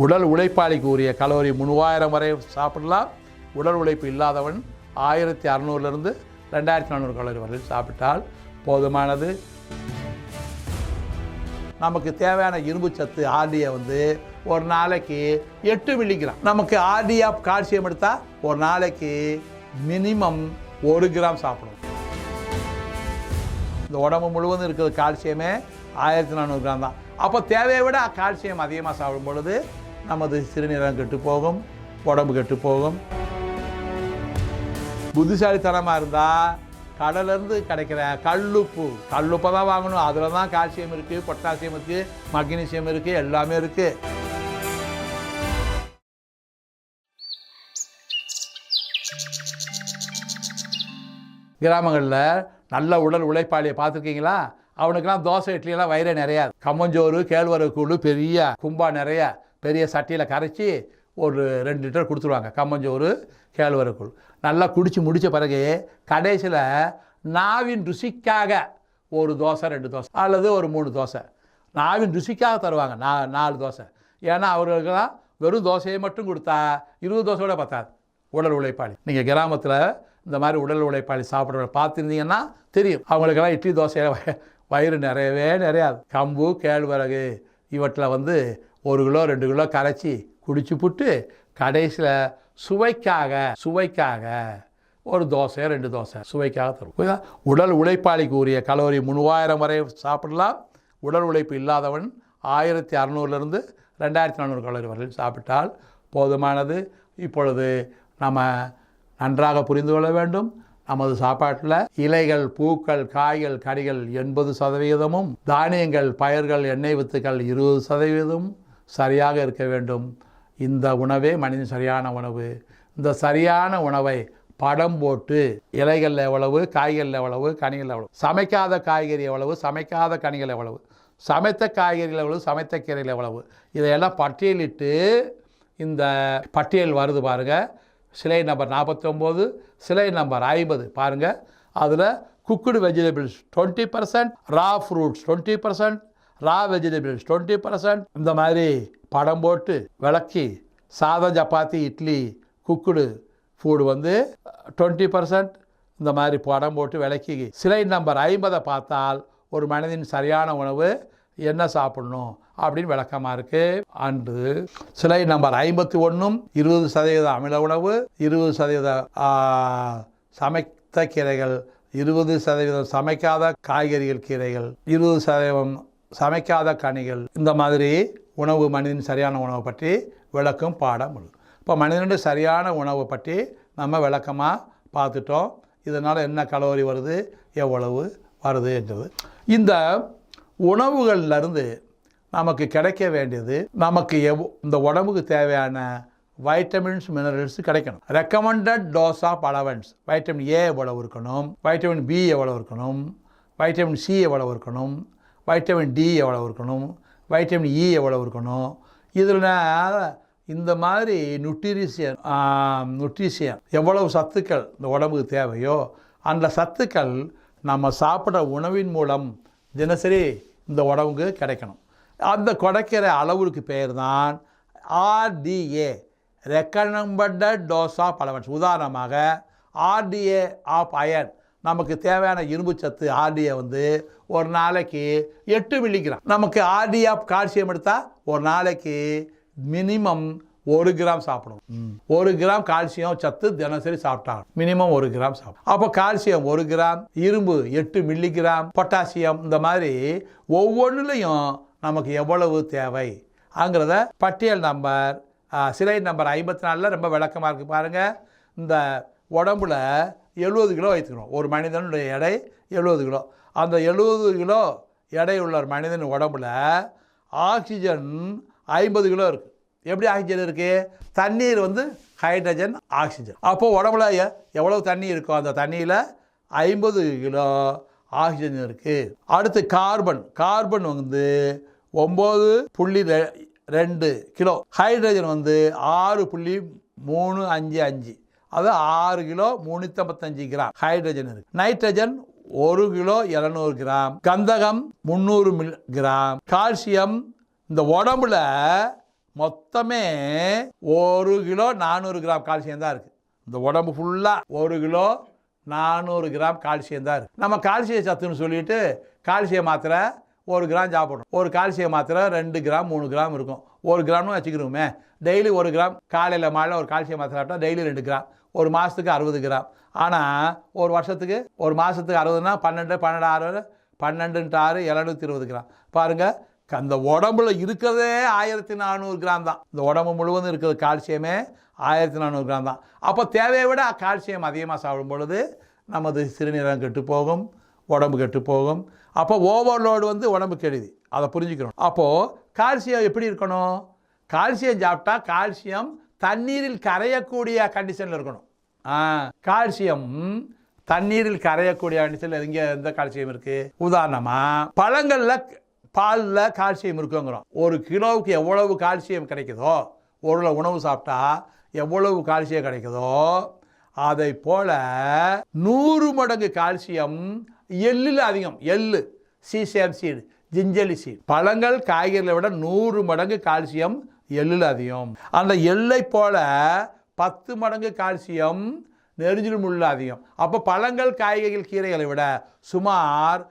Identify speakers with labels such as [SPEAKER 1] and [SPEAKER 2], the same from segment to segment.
[SPEAKER 1] உடல் உழைப்பாளிக்கு உரிய கலோரி 3000 வரை சாப்பிடலாம். உடல் உழைப்பு இல்லாதவன் 1600 2400 கலோரி வரை சாப்பிட்டால் போதுமானது. நமக்கு தேவையான இரும்பு சத்து ஆர்டியை ஒரு நாளைக்கு 8 மில்லிகிராம். நமக்கு ஆர்டி ஆஃப் கால்சியம் எடுத்தால் ஒரு நாளைக்கு மினிமம் 1 கிராம் சாப்பிடணும். இந்த உடம்பு முழுவதும் இருக்கிற கால்சியமே 1400 கிராம் தான். அப்போ தேவையை விட கால்சியம் அதிகமாக சாப்பிடும் பொழுது நமது சிறுநீரகம் கெட்டு போகும், உடம்பு கெட்டு போகும். புத்திசாலித்தனமாக இருந்தால் கடலேருந்து கிடைக்கிற கல்லுப்பை தான் வாங்கணும். அதில் தான் கால்சியம் இருக்குது, பொட்டாசியம் இருக்குது, மக்னீசியம் இருக்குது, எல்லாமே இருக்குது. கிராமங்களில் நல்ல உடல் உழைப்பாளியை பார்த்துருக்கீங்களா? அவனுக்கெல்லாம் தோசை இட்லியெல்லாம் வயிறே நிறையா. கம்மஞ்சோறு கேழ்வரகு கூழ் பெரிய கும்பா நிறைய பெரிய சட்டியில் கரைச்சி ஒரு 2 லிட்டர் கொடுத்துருவாங்க. கம்மஞ்சோறு கேழ்வரகு கூழ் நல்லா குடித்து முடித்த பிறகு கடைசியில் நாவின் ருசிக்காக ஒரு தோசை 2 தோசை அல்லது ஒரு 3 தோசை நாவின் ருசிக்காக தருவாங்க. 4 தோசை. ஏன்னா அவர்களுக்கெல்லாம் வெறும் தோசையை மட்டும் கொடுத்தா 20 தோசையோட பத்தாது. உடல் உழைப்பாளி நீங்கள் கிராமத்தில் இந்த மாதிரி உடல் உழைப்பாளி சாப்பிட்றவங்க பார்த்துருந்தீங்கன்னா தெரியும். அவங்களுக்கெல்லாம் இட்லி தோசையில் வயிறு நிறையாது. கம்பு கேழ்வரகு இவற்றில் 1 கிலோ 2 கிலோ கரைச்சி குடிச்சு புட்டு கடைசியில் சுவைக்காக ஒரு தோசை 2 தோசை சுவைக்காக தரும். உடல் உழைப்பாளிக்கு உரிய கலோரி 3000 வரை சாப்பிடலாம். உடல் உழைப்பு இல்லாதவன் 1600 2400 கலோரி வரை சாப்பிட்டால் போதுமானது. இப்பொழுது நம்ம நன்றாக புரிந்து கொள்ள வேண்டும். நமது சாப்பாட்டில் இலைகள், பூக்கள், காய்கள், கனிகள் 80%, தானியங்கள், பயர்கள், எண்ணெய் வித்துக்கள் 20% சரியாக இருக்க வேண்டும். இந்த உணவே மனிதன் சரியான உணவு. இந்த சரியான உணவை படம் போட்டு இலைகள் எவ்வளவு, காய்கள் எவ்வளவு, கனிகள் எவ்வளவு, சமைக்காத காய்கறி எவ்வளவு, சமைக்காத கனிகள் எவ்வளவு, சமைத்த காய்கறிகள் எவ்வளவு, சமைத்த கீரைகள் எவ்வளவு, இதையெல்லாம் பட்டியலிட்டு இந்த பட்டியல் வருது பாருங்கள். சிலை நம்பர் 49, சிலை நம்பர் 50 பாருங்கள். அதில் குக்குடு வெஜிடபிள்ஸ் 20%, ரா ஃப்ரூட்ஸ் 20%, ரா வெஜிடபிள்ஸ் 20%, இந்த மாதிரி படம் போட்டு விளக்கி சாதம், சப்பாத்தி, இட்லி, குக்குடு ஃபுட் 20%, இந்த மாதிரி படம் போட்டு விளக்கி சிலை நம்பர் 50 பார்த்தால் ஒரு மனிதன் சரியான உணவு என்ன சாப்பிடணும் அப்படின்னு விளக்கமாக இருக்குது. அன்று சிலை நம்பர் 51 20% அமில உணவு, 20% சமைத்த கீரைகள், 20% சமைக்காத காய்கறிகள், கீரைகள், 20% சமைக்காத கனிகள், இந்த மாதிரி உணவு மனிதன் சரியான உணவை பற்றி விளக்கும் பாடம். இப்போ மனிதனுடைய சரியான உணவை பற்றி நம்ம விளக்கமாக பார்த்துட்டோம். இதனால் என்ன கலோரி வருது, எவ்வளவு வருது என்றது. இந்த உணவுகள்லேருந்து நமக்கு கிடைக்க வேண்டியது, நமக்கு இந்த உடம்புக்கு தேவையான வைட்டமின்ஸ், மினரல்ஸ் கிடைக்கணும். Recommended dose of allowance. Vitamin A எவ்வளவு இருக்கணும், வைட்டமின் பி எவ்வளவு இருக்கணும், வைட்டமின் சி எவ்வளவு இருக்கணும், வைட்டமின் டி எவ்வளவு இருக்கணும், வைட்டமின் இ எவ்வளவு இருக்கணும். இதில் இந்த மாதிரி நியூட்ரிஷியன் எவ்வளவு சத்துக்கள் இந்த உடம்புக்கு தேவையோ அந்த சத்துக்கள் நம்ம சாப்பிட்ற உணவின் மூலம் தினசரி இந்த உடம்புக்கு கிடைக்கணும். அந்த கிடைக்கிற அளவுக்கு பேர் தான் RDA, recommended dose of allowance. உதாரணமாக ஆர்டிஏ ஆஃப் அயர்ன், நமக்கு தேவையான இரும்பு சத்து ஆர்டிஏ ஒரு நாளைக்கு 8 மில்லிகிராம். நமக்கு ஆர்டி ஆஃப் கால்சியம் எடுத்தால் ஒரு நாளைக்கு மினிமம் 1 கிராம் சாப்பிடும். 1 கிராம் கால்சியம் சத்து தினசரி சாப்பிட்டாங்க. மினிமம் 1 கிராம் சாப்பிடும். அப்போ கால்சியம் 1 கிராம், இரும்பு 8 மில்லிகிராம், பொட்டாசியம், இந்த மாதிரி ஒவ்வொன்றுலையும் நமக்கு எவ்வளவு தேவை அங்கிறத பட்டியல் நம்பர் சிலை நம்பர் 54 ரொம்ப விளக்கமாக இருக்குது பாருங்கள். இந்த உடம்புல 70 கிலோ வைத்துக்கணும். ஒரு மனிதனுடைய எடை 70 கிலோ. அந்த 70 கிலோ எடை உள்ள ஒரு மனிதன் உடம்புல ஆக்சிஜன் 50 கிலோ இருக்குது. எப்படி ஆக்சிஜன் இருக்குது? தண்ணீர் ஹைட்ரஜன், ஆக்சிஜன். அப்போது உடம்புல எவ்வளவு தண்ணி இருக்கோ அந்த தண்ணியில் 50 கிலோ ஆக்சிஜன் இருக்குது. அடுத்து கார்பன் 9.2 கிலோ, ஹைட்ரஜன் 6.355, அது 6 கிலோ 355 கிராம் ஹைட்ரஜன் இருக்குது. நைட்ரஜன் 1 கிலோ 200 கிராம், கந்தகம் 300 கிராம், கால்சியம் இந்த உடம்புல மொத்தமே 1 கிலோ 400 கிராம் கால்சியம் தான் இருக்குது. இந்த உடம்பு ஃபுல்லாக 1 கிலோ 400 கிராம் கால்சியம் தான் இருக்குது. நம்ம கால்சியம் சத்துன்னு சொல்லிட்டு கால்சியம் மாத்திரை 1 கிராம் சாப்பிட்றோம். ஒரு கால்சியம் மாத்திரை 2 கிராம் 3 கிராம் இருக்கும். 1 கிராம்னு வச்சுக்கிறோமே, டெய்லி 1 கிராம் காலையில் மாலை ஒரு கால்சியம் மாத்திரை சாப்பிட்டா டெய்லி 2 கிராம், ஒரு மாதத்துக்கு 60 கிராம். ஆனால் ஒரு வருஷத்துக்கு ஒரு மாதத்துக்கு 60னா 12 6 12 × 6 720 கிராம். பாருங்கள், அந்த உடம்புல இருக்கிறதே 1400 கிராம் தான். இந்த உடம்பு முழுவதும் இருக்கிறது கால்சியமே 1400 கிராம் தான். அப்போ தேவையை விட கால்சியம் அதிகமாக சாப்பிடும் பொழுது நமது சிறுநீரகம் கெட்டு போகும், உடம்பு கெட்டு போகும். அப்போ ஓவர்லோடு வந்து உடம்பு கெடுதி, அதை புரிஞ்சுக்கணும். அப்போது கால்சியம் எப்படி இருக்கணும்? கால்சியம் சாப்பிட்டா கால்சியம் தண்ணீரில் கரையக்கூடிய கண்டிஷனில் இருக்கணும். கால்சியம் தண்ணீரில் கரையக்கூடிய கண்டிஷனில் இங்கே எந்த கால்சியம் இருக்குது? உதாரணமாக பழங்களில் பாலில் கால்சியம் இருக்குங்கிறோம். 1 கிலோவுக்கு எவ்வளவு கால்சியம் கிடைக்குதோ, ஒரு உணவு சாப்பிட்டா எவ்வளவு கால்சியம் கிடைக்குதோ, அதை போல் 100 மடங்கு கால்சியம் எள்ளில் அதிகம். எள்ளு, சீசேம் சீடு, ஜிஞ்சலி சீடு, பழங்கள் காய்கறிகளை விட 100 மடங்கு கால்சியம் எள்ளில் அதிகம். அந்த எள்ளை போல 10 மடங்கு கால்சியம் நெரிஞ்சில் முள்ள அதிகம். அப்போ பழங்கள் காய்கறிகள் கீரைகளை விட சுமார்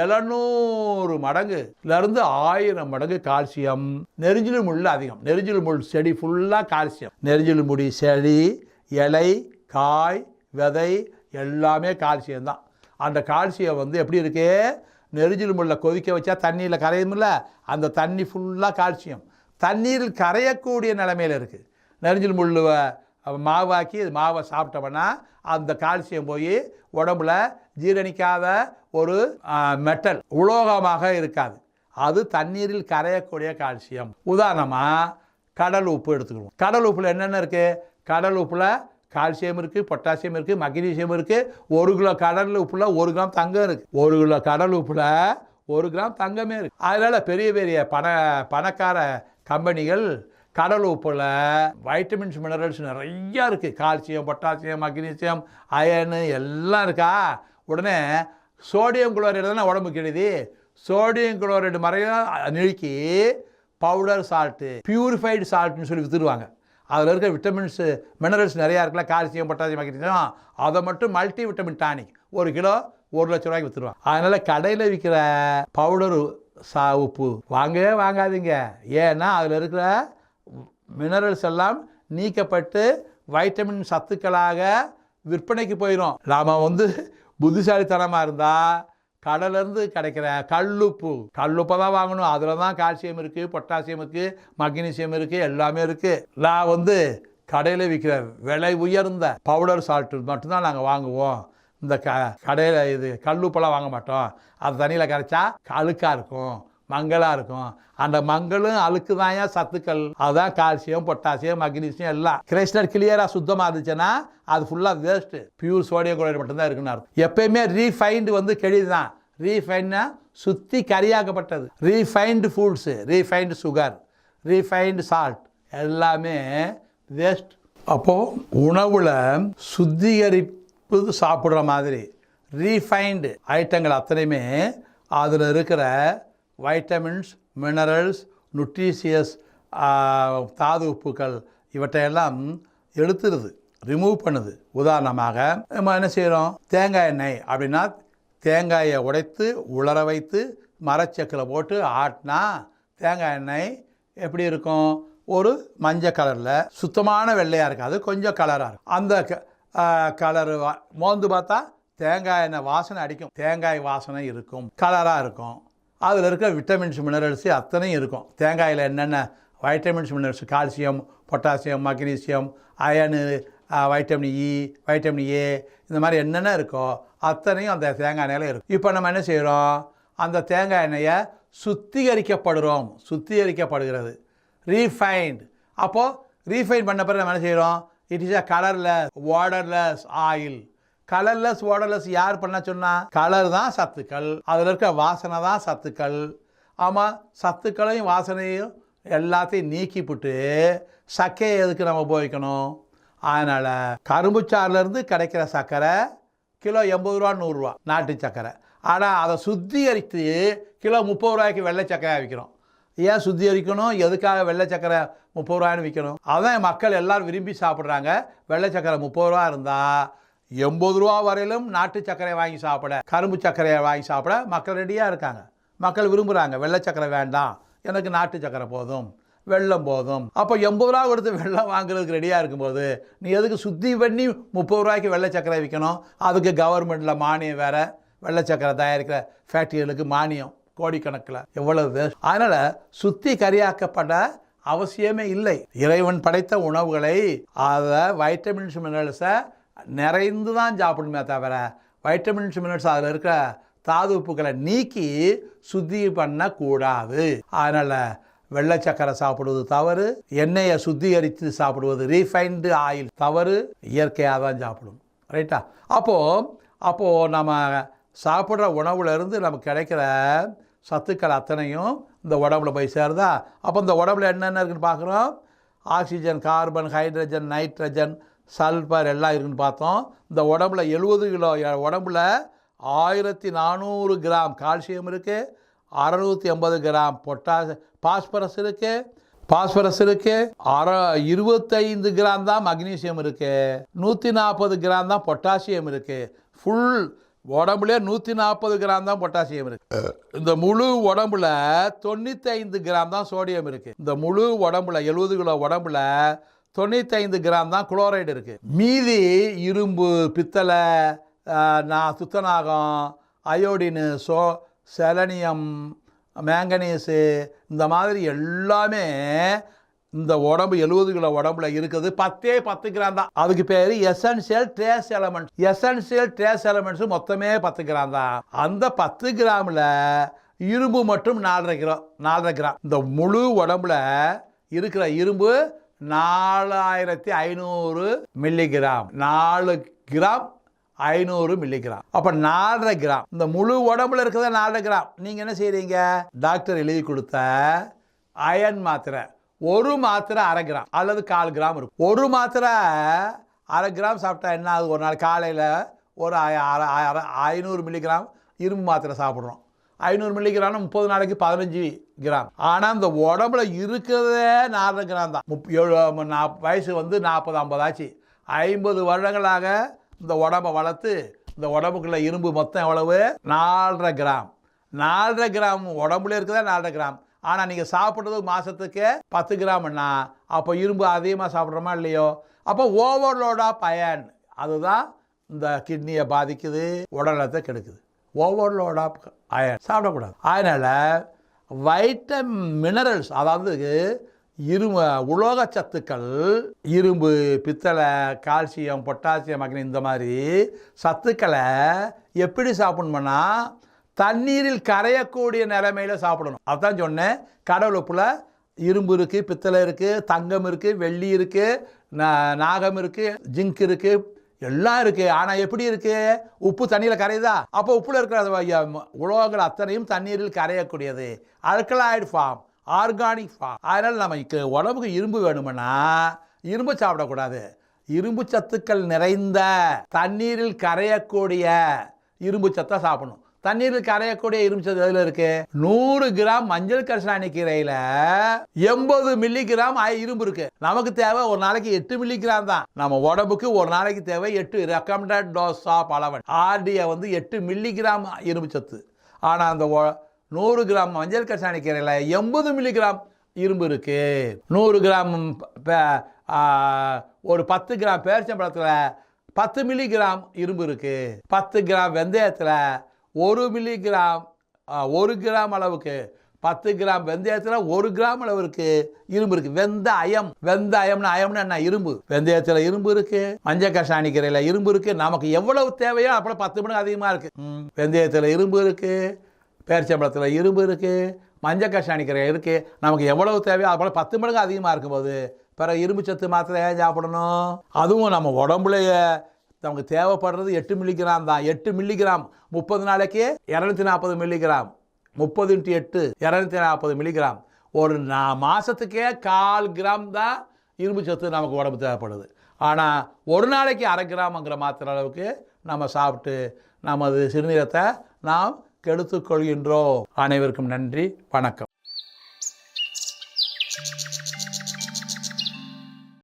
[SPEAKER 1] 700 மடங்குலேருந்து 1000 மடங்கு கால்சியம் நெரிஞ்சில் முள்ள அதிகம். நெரிஞ்சில் முள் செடி ஃபுல்லாக கால்சியம். நெரிஞ்சில் முடி செடி, இலை, காய், விதை எல்லாமே கால்சியம் தான். அந்த கால்சியம் வந்து எப்படி இருக்கு? நெரிஞ்சில் முள்ள கொதிக்க வச்சா தண்ணியில் கரையுமில்ல, அந்த தண்ணி ஃபுல்லாக கால்சியம் தண்ணீரில் கரையக்கூடிய நிலைமையில் இருக்குது. நெரிஞ்சில் முள்ளுவை மாவாக்கி மாவை சாப்பிட்டோம்னா அந்த கால்சியம் போய் உடம்புல ஜீரணிக்காத ஒரு மெட்டல் உலோகமாக இருக்காது, அது தண்ணீரில் கரையக்கூடிய கால்சியம். உதாரணமாக கடல் உப்பு எடுத்துக்கணும். கடல் உப்பில் என்னென்ன இருக்குது? கடல் உப்பில் கால்சியம் இருக்குது, பொட்டாசியம் இருக்குது, மக்னீசியம் இருக்குது. 1 கிலோ கடல் உப்பில் 1 கிராம் தங்கம் இருக்குது. 1 கிலோ கடல் உப்பில் 1 கிராம் தங்கமே இருக்குது. அதனால் பெரிய பெரிய பணக்கார கம்பெனிகள் கடல் உப்பில் வைட்டமின்ஸ் மினரல்ஸ் நிறையா இருக்குது. கால்சியம், பொட்டாசியம், மக்னீசியம், அயனு எல்லாம் இருக்கா. உடனே சோடியம் குளோரைடு தானே உடம்பு கெடுதி. சோடியம் குளோரைடு மறையாக நீக்கி பவுடர் சால்ட்டு, பியூரிஃபைடு சால்ட்டுன்னு சொல்லி விற்றுருவாங்க. அதில் இருக்க விட்டமின்ஸு மினரல்ஸ் நிறையா இருக்குல்ல, கால்சியம், பொட்டாசியம், மக்னீசியம், அதை மட்டும் மல்டி விட்டமின் டானிக் 1 கிலோ 1 லட்ச ரூபாய்க்கு விற்றுருவாங்க. அதனால் கடையில் விற்கிற பவுடரு உப்பு வாங்கவே வாங்காதீங்க. ஏன்னா அதில் இருக்கிற மினரல்ஸ் எல்லாம் நீக்கப்பட்டு வைட்டமின் சத்துக்களாக விற்பனைக்கு போயிடும். நாம் வந்து புத்திசாலித்தனமாக இருந்தால் கடலேருந்து கிடைக்கிற கல்லுப்பை தான் வாங்கணும். அதில் தான் கால்சியம் இருக்குது, பொட்டாசியம் இருக்குது, மக்னீசியம் இருக்குது, எல்லாமே இருக்குது. நான் வந்து கடையில் விற்கிற விலை உயர்ந்த பவுடர் சால்ட்டு மட்டும்தான் நாங்கள் வாங்குவோம். இந்த கடையில் இது கல்லுப்பெல்லாம் வாங்க மாட்டோம். அது தண்ணியில் கரைச்சா அழுக்காக இருக்கும், மங்களாக இருக்கும். அந்த மங்களும் அழுக்கு தான் சத்துக்கள். அதுதான் கால்சியம், பொட்டாசியம், மக்னீசியம் எல்லாம். கிரைஸ்டல் கிளியராக சுத்தமாக இருந்துச்சுன்னா அது ஃபுல்லாக வேஸ்ட்டு. பியூர் சோடியம் குளோரைடு மட்டும்தான் இருக்குன்னு அர்த்தம். எப்பயுமே ரீஃபைண்டு வந்து கெடுதி தான். ரீஃபைன்னா சுற்றி கரியாக்கப்பட்டது. Refined foods, refined sugar, refined salt எல்லாமே வேஸ்ட். அப்போது உணவில் சுத்திகரிப்பு சாப்பிட்ற மாதிரி ரீஃபைண்டு ஐட்டங்கள் அத்தனையுமே அதில் இருக்கிற வைட்டமின்ஸ், மினரல்ஸ், நியூட்ரிஷியஸ் தாது உப்புக்கள் இவற்றையெல்லாம் எடுத்துருது, ரிமூவ் பண்ணுது. உதாரணமாக நம்ம என்ன செய்கிறோம்? தேங்காய் எண்ணெய் அப்படின்னா தேங்காயை உடைத்து உலர வைத்து மரச்சக்கில் போட்டு ஆட்டினா தேங்காய் எண்ணெய் எப்படி இருக்கும்? ஒரு மஞ்சள் கலரில், சுத்தமான வெள்ளையாக இருக்காது, கொஞ்சம் கலராக இருக்கும். அந்த கலரு மோந்து பார்த்தா தேங்காய் எண்ணெய் வாசனை அடிக்கும். தேங்காய் வாசனை இருக்கும், கலராக இருக்கும். அதில் இருக்கிற விட்டமின்ஸ், மினரல்ஸு அத்தனையும் இருக்கும். தேங்காயில் என்னென்ன vitamins, minerals, calcium, potassium, magnesium, iron, vitamin E, vitamin A, இந்த மாதிரி என்னென்ன இருக்கோ அத்தனையும் அந்த தேங்காய் எண்ணெயில் இருக்கும். இப்போ நம்ம என்ன செய்கிறோம்? அந்த தேங்காய் எண்ணெயை சுத்திகரிக்கப்படுகிறது, ரீஃபைன்டு. அப்போது ரீஃபைன் பண்ண பிறகு நம்ம என்ன செய்கிறோம்? It is a colourless, waterless oil. Colourless, waterless யார் பண்ண சொன்னால்? கலர் தான் சத்துக்கள், அதில் இருக்க வாசனை தான் சத்துக்கள். ஆமாம், சத்துக்களையும் வாசனையும் எல்லாத்தையும் நீக்கிவிட்டு சக்கையை எதுக்கு நம்ம உபயோகிக்கணும்? அதனால் கரும்புச்சாறுலேருந்து கிடைக்கிற சர்க்கரை கிலோ 80 ரூபா 100 ரூபா நாட்டு சர்க்கரை. ஆனால் அதை சுத்திகரித்து கிலோ 30 ரூபாய்க்கு வெள்ளை சர்க்கரையாக விற்கிறோம். ஏன் சுத்திகரிக்கணும்? எதுக்காக வெள்ளை சக்கரை 30 ரூபாய்னு விற்கணும்? அதான் மக்கள் எல்லோரும் விரும்பி சாப்பிட்றாங்க. வெள்ளை சக்கரை 30 ரூபா இருந்தால் 80 ரூபா வரையிலும் நாட்டு சர்க்கரை வாங்கி சாப்பிட, கரும்பு சர்க்கரையை வாங்கி சாப்பிட மக்கள் ரெடியாக இருக்காங்க. மக்கள் விரும்புகிறாங்க. வெள்ளை சக்கரை வேண்டாம், எனக்கு நாட்டு சக்கரை போதும், வெல்லம் போதும். அப்போ 80 ரூபா கொடுத்து வெல்லம் வாங்குறதுக்கு ரெடியாக இருக்கும்போது நீ எதுக்கு சுத்தி பண்ணி 30 ரூபாய்க்கு வெள்ளை சக்கரை விற்கணும்? அதுக்கு கவர்மெண்ட்டில் மானியம் வேறு, வெள்ளை சக்கரை தயாரிக்கிற ஃபேக்ட்ரிகளுக்கு மானியம் கோடிக்கணக்கில், எவ்வளவு. அதனால் சுத்தி கரியாக்கப்பட அவசியமே இல்லை. இறைவன் படைத்த உணவுகளை அதை வைட்டமின்ஸ் மினரல்ஸை நிறைந்து தான் சாப்பிடுமே தவிர வைட்டமின்ஸ் மினரல்ஸ் அதில் இருக்கிற தாது உப்புகளை நீக்கி சுத்தி பண்ணக்கூடாது. அதனால் வெள்ளை சக்கரை சாப்பிடுவது தவறு, எண்ணெயை சுத்திகரித்து சாப்பிடுவது ரீஃபைன்டு ஆயில் தவறு, இயற்கையாக தான் சாப்பிடும். ரைட்டா? அப்போது நம்ம சாப்பிட்ற உணவுலேருந்து நமக்கு கிடைக்கிற சத்துக்கள் அத்தனையும் இந்த உடம்புல போய் சேருதா? அப்போ இந்த உடம்புல என்னென்ன இருக்குன்னு பார்க்குறோம். Oxygen, carbon, hydrogen, nitrogen, sulphur எல்லாம் இருக்குன்னு பார்த்தோம். இந்த உடம்புல 70 கிலோ உடம்புல 1400 கிராம் கால்சியம் இருக்குது, 680 கிராம் பாஸ்பரஸ் இருக்குது, 25 கிராம் தான் மக்னீசியம் இருக்குது, 140 கிராம் தான் பொட்டாசியம் இருக்குது. ஃபுல் உடம்புல 140 கிராம் தான் பொட்டாசியம் இருக்குது. இந்த முழு உடம்புல 95 கிராம் தான் சோடியம் இருக்குது. இந்த முழு உடம்புல 70 கிலோ உடம்புல 95 கிராம் தான் குளோரைடு இருக்குது. மீதி இரும்பு, பித்தளை, துத்தநாகம், அயோடினு, செலனியம், மேங்கனீஸு, இந்த மாதிரி எல்லாமே இந்த உடம்பு 70 கிலோ உடம்புல இருக்குது. 10 கிராம் தான். அதுக்கு பேர் essential trace elements. Essential trace elements மொத்தமே 10 கிராம் தான். அந்த 10 கிராமில் இரும்பு மட்டும் 4.5 கிராம். இந்த முழு உடம்புல இருக்கிற இரும்பு 4500 மில்லிகிராம். 4 gram 500 milligram. அப்போ 4.5 கிராம். இந்த முழு உடம்புல இருக்கிறத 4.5 கிராம். நீங்கள் என்ன செய்கிறீங்க? டாக்டர் எழுதி கொடுத்த அயன் மாத்திரை, ஒரு மாத்திரை 1/2 கிராம் அல்லது 1/4 கிராம் இருக்கும். ஒரு மாத்திரை 1/2 கிராம் சாப்பிட்டா என்ன ஆகுது? ஒரு நாள் காலையில் ஒரு 500 மில்லிகிராம் இரும்பு மாத்திரை சாப்பிட்றோம். 500 மில்லிகிராம் 30 நாளைக்கு 15 கிராம். ஆனால் இந்த உடம்புல இருக்கிறதே 4.5 கிராம் தான். வயசு 40-50 ஆச்சு. 50 வருடங்களாக இந்த உடம்பை வளர்த்து இந்த உடம்புக்குள்ள இரும்பு மொத்தம் எவ்வளவு? 4.5 கிராம். 4.5 கிராம் உடம்புல இருக்கிறதே 4.5 கிராம். ஆனால் நீங்கள் சாப்பிட்றது மாதத்துக்கு 10 கிராம்னா அப்போ இரும்பு அதிகமாக சாப்பிட்றோமா இல்லையோ? அப்போ ஓவர்லோட் ஆஃப் அயன், அதுதான் இந்த கிட்னியை பாதிக்குது, உடலத்தை கெடுக்குது. ஓவர்லோட் ஆஃப் அயன் சாப்பிடக்கூடாது. அதனால் மினரல்ஸ், அதாவது உலோக சத்துக்கள், இரும்பு, பித்தளை, கால்சியம், பொட்டாசியம், மக்னீசியம், இந்த மாதிரி சத்துக்களை எப்படி சாப்பிடணும்னா தண்ணீரில் கரையக்கூடிய நிலைமையில் சாப்பிடணும். அதுதான் சொன்னேன். கடல் உப்புல இரும்பு இருக்குது, பித்தளை இருக்குது, தங்கம் இருக்குது, வெள்ளி இருக்குது, நாகம் இருக்குது, ஜிங்க் இருக்குது, எல்லாம் இருக்குது. ஆனால் எப்படி இருக்குது? உப்பு தண்ணியில் கரையுதா? அப்போ உப்புல இருக்கிற உலோகங்கள் அத்தனையும் தண்ணீரில் கரையக்கூடியது. Alkaloid form, organic form. அதனால் நமக்கு உடம்புக்கு இரும்பு வேணுமென்னா இரும்பு சாப்பிடக்கூடாது. இரும்பு சத்துக்கள் நிறைந்த தண்ணீரில் கரையக்கூடிய இரும்பு சத்தை சாப்பிடணும். தண்ணீரில் கரையக்கூடிய இரும்பு சத்து எதில் இருக்கு? 100 கிராம் மஞ்சள் கரிசலாணி கீரையில் 80 மில்லிகிராம் இரும்பு இருக்கு. நமக்கு தேவை ஒரு நாளைக்கு 8 மில்லிகிராம் தான். நம்ம உடம்புக்கு ஒரு நாளைக்கு தேவை 8 ரெக்கமெண்டட் டோஸ் ஆஃப் அலவன். ஆர்டியை 8 மில்லிகிராம் இரும்பு சத்து. ஆனால் அந்த 100 கிராம் மஞ்சள் கரிசலாணி கீரையில் 80 மில்லிகிராம் இரும்பு இருக்கு. 100 கிராம் ஒரு 10 கிராம் பேரிச்சம்பழத்தில் 10 மில்லிகிராம் இரும்பு இருக்கு. 10 கிராம் வெந்தயத்தில் 1 மில்லிகிராம் 1 கிராம் அளவுக்கு, 10 கிராம் வெந்தயத்தில் 1 கிராம் அளவுக்கு இரும்பு இருக்கு. வெந்தயம்னா என்ன? இரும்பு. வெந்தயத்தில் இரும்பு இருக்கு, மஞ்சள் கரிசலாணி கீரையில் இரும்பு இருக்கு. நமக்கு எவ்வளவு தேவையோ அப்போ 10 மடங்கு அதிகமாக இருக்கு. வெந்தயத்தில் இரும்பு இருக்கு, பேரிச்சம்பழத்தில் இரும்பு இருக்கு, மஞ்சள் கரிசலாணி கீரை இருக்கு. நமக்கு எவ்வளவு தேவையோ அப்போ 10 மடங்கு அதிகமாக இருக்கும்போது பிறகு இரும்பு சத்து மாத்திரை ஏன் சாப்பிடணும்? அதுவும் நம்ம உடம்புலையே நமக்கு தேவைப்படுறது 8 மில்லிகிராம் தான். 8 மில்லிகிராம் 30 நாளைக்கு 240 மில்லிகிராம். 30 × 8 240 மில்லிகிராம். ஒரு மாதத்துக்கே 1/4 கிராம் தான் இரும்பு சத்து நமக்கு உடம்பு தேவைப்படுது. ஆனால் ஒரு நாளைக்கு 1/2 கிராம்ங்கிற மாத்திரை அளவுக்கு நம்ம சாப்பிட்டு நமது சிறுநீரத்தை நாம் கெடுத்துக்கொள்கின்றோம். அனைவருக்கும் நன்றி, வணக்கம்.